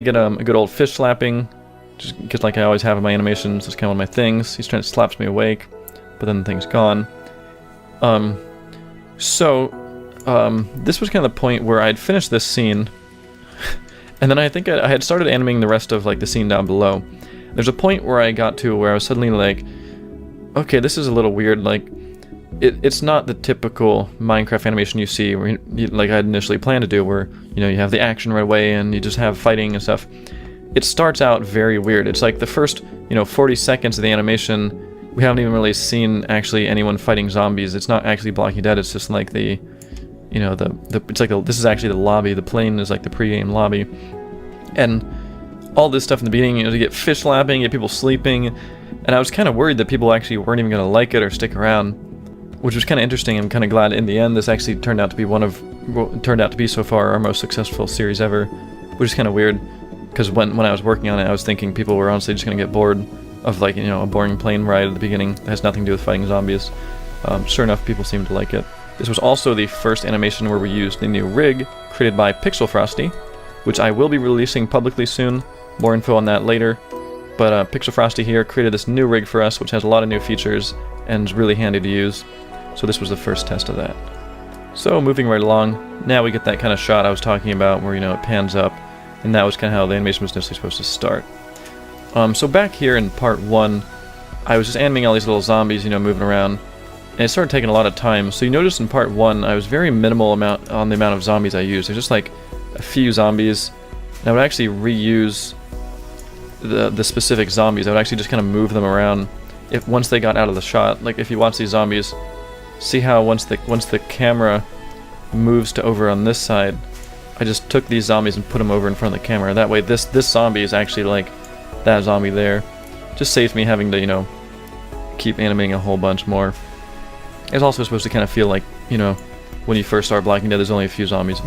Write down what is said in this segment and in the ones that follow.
Get a good old fish slapping, just because like I always have in my animations. It's kind of one of my things. He's trying to slaps me awake, but then the thing's gone. This was kind of the point where I'd finished this scene, and then I think I had started animating the rest of like the scene down below. There's a point where I got to where I was suddenly like, okay, this is a little weird. Like, it's not the typical Minecraft animation you see, where like I initially planned to do, where you have the action right away and you just have fighting and stuff. It starts out very weird. It's like the first 40 seconds of the animation, we haven't even really seen actually anyone fighting zombies. It's not actually Blocking Dead. It's just like the it's like this is actually the lobby. The plane is like the pre-game lobby, and all this stuff in the beginning. You get fish lapping, you get people sleeping, and I was kind of worried that people actually weren't even going to like it or stick around, which was kind of interesting. I'm kind of glad in the end this actually turned out to be turned out to be so far our most successful series ever, which is kind of weird, because when I was working on it, I was thinking people were honestly just going to get bored of like a boring plane ride at the beginning that has nothing to do with fighting zombies. Sure enough, people seemed to like it. This was also the first animation where we used the new rig created by Hypixel, which I will be releasing publicly soon. More info on that later. But Hypixel here created this new rig for us, which has a lot of new features and is really handy to use. So this was the first test of that. So moving right along, now we get that kind of shot I was talking about where it pans up, and that was kind of how the animation was initially supposed to start. So back here in part 1, I was just animating all these little zombies, moving around, and it started taking a lot of time. So you notice in part 1, I was very minimal on the amount of zombies I used. There's just like a few zombies, and I would actually reuse the specific zombies. I would actually just kind of move them around once they got out of the shot. Like if you watch these zombies, see how once the camera moves to over on this side, I just took these zombies and put them over in front of the camera. That way this zombie is actually like that zombie there. Just saves me having to keep animating a whole bunch more. It's also supposed to kind of feel like when you first start Blocking Dead, there's only a few zombies,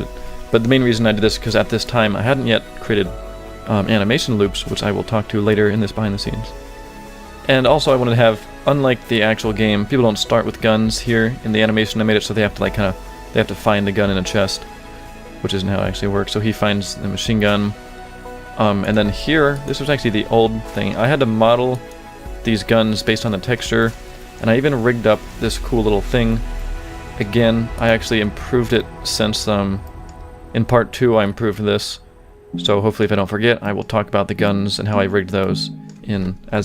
but the main reason I did this because at this time I hadn't yet created animation loops, which I will talk to later in this behind the scenes. And also I wanted to have, unlike the actual game, people don't start with guns here in the animation. I made it so they have to they have to find the gun in a chest, which isn't how it actually works. So he finds the machine gun, and then here, this was actually the old thing. I had to model these guns based on the texture, and I even rigged up this cool little thing. Again, I actually improved it since in part 2 I improved this. So hopefully if I don't forget, I will talk about the guns and how I rigged those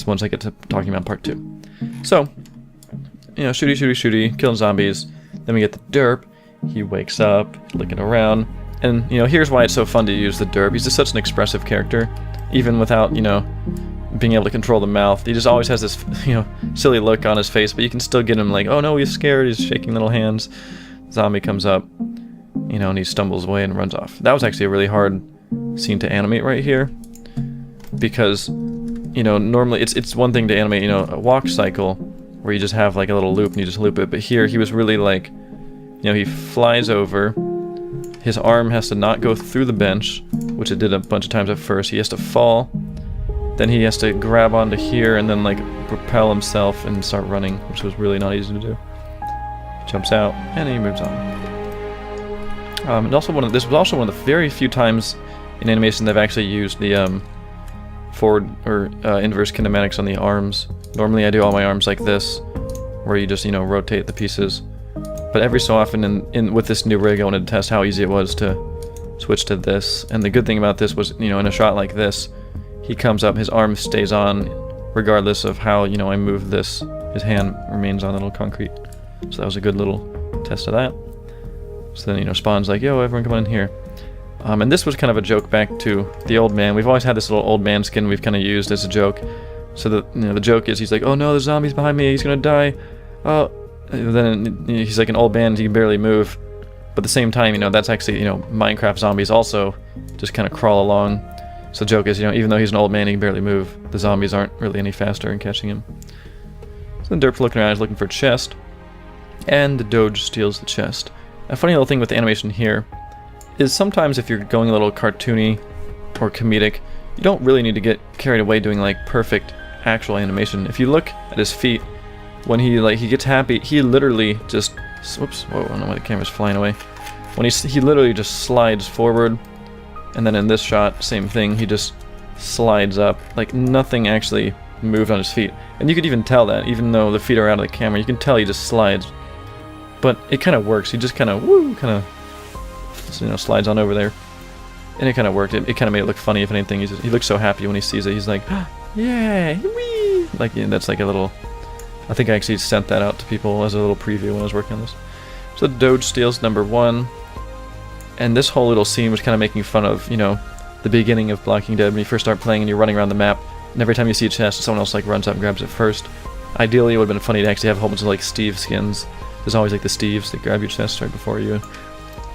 once I get to talking about part 2. So, shooty, killing zombies. Then we get the Derp. He wakes up, looking around, and here's why it's so fun to use the Derp. He's just such an expressive character, even without being able to control the mouth. He just always has this silly look on his face, but you can still get him like, oh no, he's scared. He's shaking little hands. Zombie comes up, and he stumbles away and runs off. That was actually a really hard scene to animate right here, because normally it's one thing to animate a walk cycle where you just have like a little loop and you just loop it, but here he was really like he flies over, his arm has to not go through the bench, which it did a bunch of times at first. He has to fall, then he has to grab onto here and then like propel himself and start running, which was really not easy to do. Jumps out and he moves on. And also this was also one of the very few times in animation they've actually used the forward or inverse kinematics on the arms. Normally I do all my arms like this, where you just rotate the pieces. But every so often with this new rig, I wanted to test how easy it was to switch to this. And the good thing about this was, in a shot like this, he comes up, his arm stays on, regardless of how I move this. His hand remains on the little concrete. So that was a good little test of that. So then Spawn's like, yo, everyone come on in here. And this was kind of a joke back to the old man. We've always had this little old man skin we've kind of used as a joke. So the joke is he's like, oh no, the zombie's behind me, he's gonna die. Oh, then he's like an old man, he can barely move. But at the same time, that's actually, Minecraft zombies also just kind of crawl along. So the joke is, even though he's an old man, he can barely move, the zombies aren't really any faster in catching him. So the Derp's looking around, he's looking for a chest. And the Doge steals the chest. A funny little thing with the animation here is sometimes if you're going a little cartoony or comedic, you don't really need to get carried away doing like perfect actual animation. If you look at his feet, when he gets happy, he literally just whoops, whoa, I don't know why the camera's flying away. When he literally just slides forward And then in this shot, same thing, he just slides up. Like, nothing actually moved on his feet. And you could even tell that, even though the feet are out of the camera, you can tell he just slides. But it kind of works. He just kind of, slides on over there. And it kind of worked. It kind of made it look funny, if anything. He looks so happy when he sees it. He's like, yeah, wee! Like, yeah, that's like a little... I think I actually sent that out to people as a little preview when I was working on this. So Doge steals number 1. And this whole little scene was kind of making fun of, you know, the beginning of Walking Dead when you first start playing and you're running around the map. And every time you see a chest, someone else like runs up and grabs it first. Ideally, it would have been funny to actually have a whole bunch of like Steve skins. There's always like the Steves that grab your chest right before you.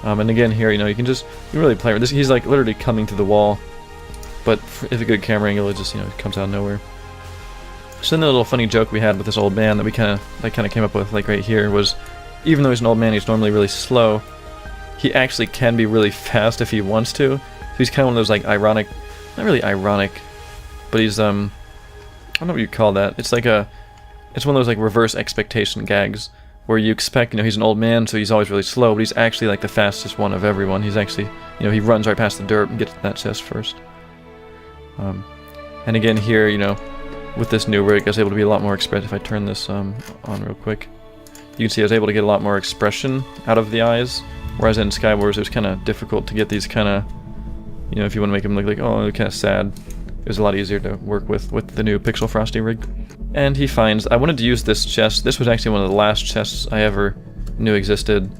And again here, you know, you can really play with this. He's like literally coming to the wall. But if a good camera angle, it just, you know, it comes out of nowhere. So then the little funny joke we had with this old man that we kind of came up with, like right here, was even though he's an old man, he's normally really slow. He actually can be really fast if he wants to. So he's kind of one of those like ironic, not really ironic, but he's I don't know what you call that. It's like it's one of those like reverse expectation gags where you expect, you know, he's an old man, so he's always really slow, but he's actually like the fastest one of everyone. He's actually, you know, he runs right past the Derp and gets to that chest first. And again here, you know, with this new rig, I was able to be a lot more expressive. If I turn this on real quick, you can see I was able to get a lot more expression out of the eyes, whereas in Skywars it was kind of difficult to get these kind of, you know, if you want to make them look like, oh, they're kind of sad, it was a lot easier to work with the new Pixel Frosty rig. And he finds, I wanted to use this chest. This was actually one of the last chests I ever knew existed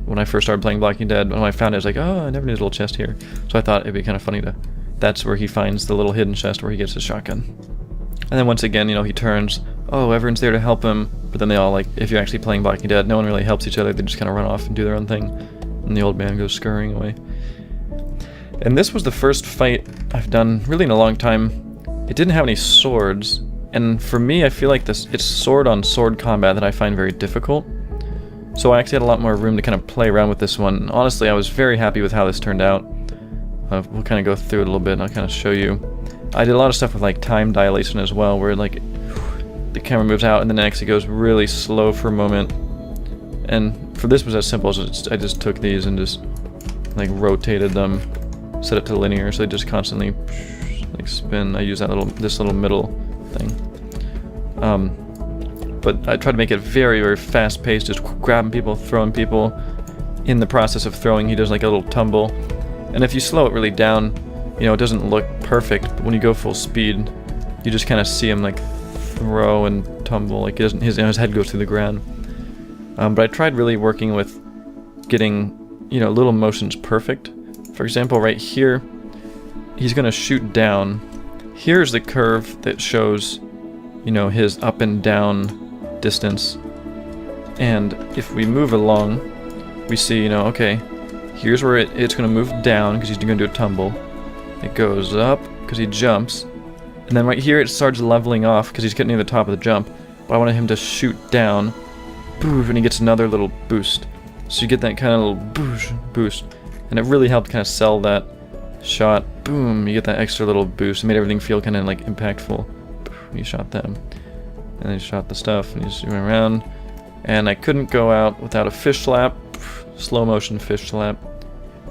when I first started playing Walking Dead. When I found it, I was like, oh, I never knew there's a little chest here. So I thought it'd be kind of funny to, that's where he finds the little hidden chest where he gets his shotgun. And then once again, you know, he turns, oh, everyone's there to help him, but then they all, like, if you're actually playing Walking Dead, no one really helps each other, they just kind of run off and do their own thing, and the old man goes scurrying away. And this was the first fight I've done really in a long time. It didn't have any swords, and for me, I feel like it's sword-on-sword combat that I find very difficult. So I actually had a lot more room to kind of play around with this one. Honestly, I was very happy with how this turned out. We'll kind of go through it a little bit, and I'll kind of show you. I did a lot of stuff with like time dilation as well, where like the camera moves out and then it actually goes really slow for a moment. And for this was as simple as I just took these and just like rotated them, set it to linear, so they just constantly like spin. I use this little middle thing. But I tried to make it very, very fast paced, just grabbing people, throwing people. In the process of throwing, he does like a little tumble. And if you slow it really down, you know, it doesn't look perfect, but when you go full speed, you just kind of see him like throw and tumble, like his head goes through the ground. But I tried really working with getting, you know, little motions perfect. For example, right here, he's gonna shoot down. Here's the curve that shows, you know, his up and down distance. And if we move along, we see, you know, okay, here's where it's gonna move down because he's gonna do a tumble. It goes up because he jumps, and then right here it starts leveling off because he's getting near the top of the jump. But I wanted him to shoot down, boof, and he gets another little boost. So you get that kind of little boost, and it really helped kind of sell that shot. Boom, you get that extra little boost. It made everything feel kind of like impactful. You shot them, and then you shot the stuff, and you just went around. And I couldn't go out without a fish slap, slow motion fish slap.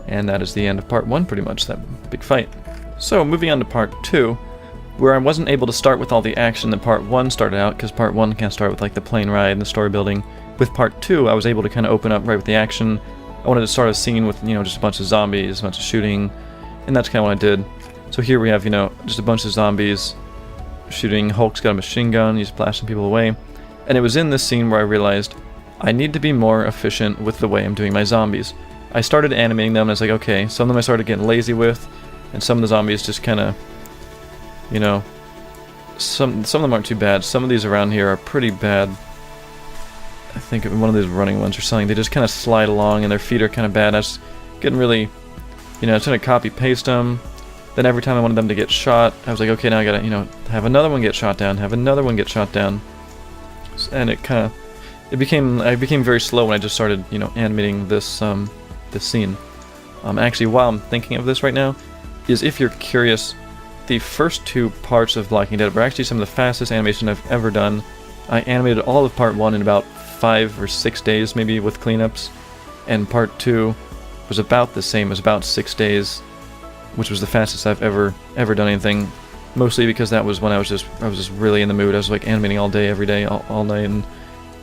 And that is the end of part 1, pretty much, that big fight. So, moving on to part 2, where I wasn't able to start with all the action that part 1 started out, because part 1 can't start with like the plane ride and the story building. With part 2, I was able to kind of open up right with the action. I wanted to start a scene with, you know, just a bunch of zombies, a bunch of shooting, and that's kind of what I did. So here we have, you know, just a bunch of zombies shooting. Hulk's got a machine gun, he's blasting people away. And it was in this scene where I realized I need to be more efficient with the way I'm doing my zombies. I started animating them, and I was like, okay, some of them I started getting lazy with, and some of the zombies just kind of, you know, some of them aren't too bad. Some of these around here are pretty bad. I think one of these running ones or something, they just kind of slide along, and their feet are kind of bad. I was getting really, you know, I was trying to copy-paste them. Then every time I wanted them to get shot, I was like, okay, now I gotta, you know, have another one get shot down, have another one get shot down. And it kind of, I became very slow when I just started, you know, animating this scene. Actually, while I'm thinking of this right now, is if you're curious, the first 2 parts of Walking Dead were actually some of the fastest animation I've ever done. I animated all of part 1 in about 5 or 6 days, maybe with cleanups, and part 2 was about the same, it was about 6 days, which was the fastest I've ever done anything. Mostly because that was when I was just really in the mood. I was like animating all day, every day, all night, and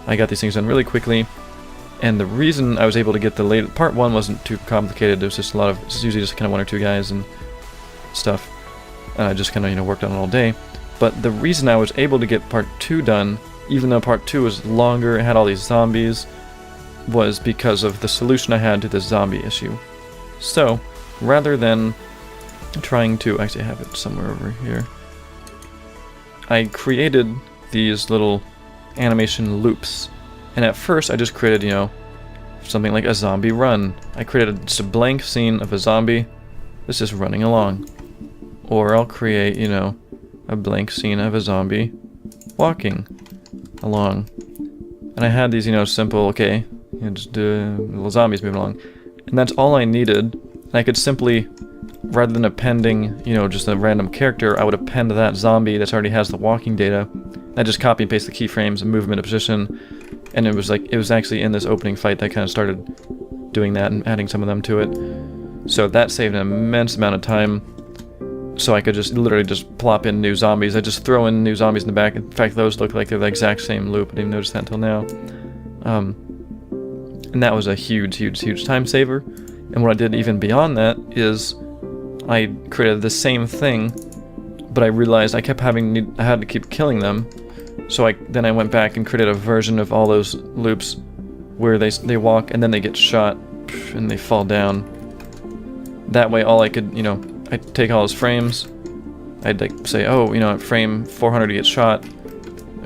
I got these things done really quickly. And the reason I was able to get the late part 1 wasn't too complicated. There was just a lot of, it's usually just kind of 1 or 2 guys and stuff. And I just kind of, you know, worked on it all day. But the reason I was able to get part 2 done, even though part 2 was longer, it had all these zombies, was because of the solution I had to the zombie issue. So, rather than trying to, actually I have it somewhere over here, I created these little animation loops. And at first I just created, you know, something like a zombie run. I created just a blank scene of a zombie that's just running along. Or I'll create, you know, a blank scene of a zombie walking along. And I had these, you know, simple, okay, you know, just little zombies moving along. And that's all I needed. And I could simply, rather than appending, you know, just a random character, I would append that zombie that already has the walking data. I just copy and paste the keyframes and move them into position. And it was like, it was actually in this opening fight that I kind of started doing that and adding some of them to it. So that saved an immense amount of time. So I could just literally just plop in new zombies. I just throw in new zombies in the back. In fact, those look like they're the exact same loop. I didn't even notice that until now. And that was a huge, huge, huge time saver. And what I did even beyond that is I created the same thing, but I realized I had to keep killing them. So then I went back and created a version of all those loops where they walk and then they get shot and they fall down. That way all I could, you know, I'd take all those frames, I'd like say, oh, you know, at frame 400 to get shot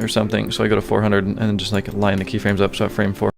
or something, so I go to 400 and then just like line the keyframes up, so at frame 4